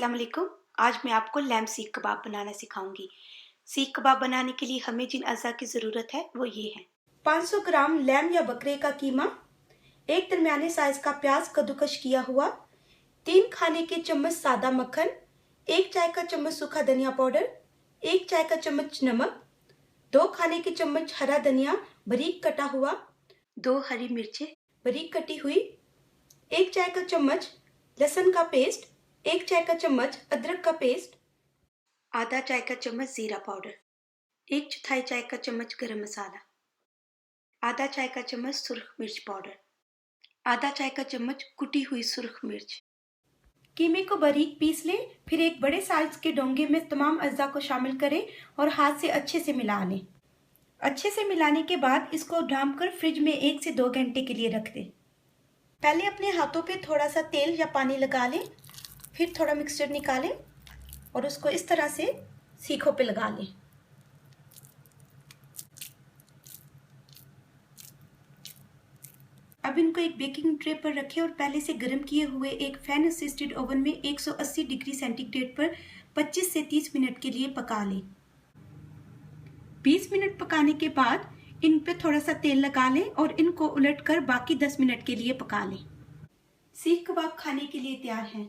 अस्सलाम वालेकुम। आज मैं आपको लैम्ब सीख कबाब बनाना सिखाऊंगी। सीख कबाब बनाने के लिए हमें जिन अज़ा की ज़रूरत है वो ये हैं। 500 ग्राम लैम्ब या बकरे का कीमा, एक दरमियाने साइज का प्याज कद्दूकश किया हुआ, 3 खाने के चम्मच सादा मक्खन, 1 चाय का चम्मच सूखा धनिया पाउडर, 1 चाय का चम्मच नमक, 2 खाने के चम्मच हरा धनिया बारीक कटा हुआ, 2 हरी मिर्चें बारीक कटी हुई, 1 चाय का चम्मच लहसुन का पेस्ट, 1 चाय का चम्मच अदरक का पेस्ट, आधा चाय का चम्मच जीरा पाउडर, 1/4 चाय का चम्मच गरम मसाला, आधा चाय का चम्मच सुर्ख मिर्च पाउडर, आधा चाय का चम्मच कुटी हुई सुर्ख मिर्च। कीमे को बारीक पीस लें, फिर एक बड़े साइज के डोंगे में तमाम अज्जा को शामिल करें और हाथ से अच्छे से मिला लें। अच्छे से मिलाने के बाद इसको ढाँप कर फ्रिज में 1 से 2 घंटे के लिए रख दें। पहले अपने हाथों पे थोड़ा सा तेल या पानी लगा लें, फिर थोड़ा मिक्सचर निकालें और उसको इस तरह से सीखों पे लगा लें। अब इनको एक बेकिंग ट्रे पर रखें और पहले से गर्म किए हुए एक फैन असिस्टेड ओवन में 180 डिग्री सेंटीग्रेड पर 25 से 30 मिनट के लिए पका लें। 20 मिनट पकाने के बाद इन पे थोड़ा सा तेल लगा लें और इनको उलटकर बाकी 10 मिनट के लिए पका लें। सीख कबाब खाने के लिए तैयार हैं।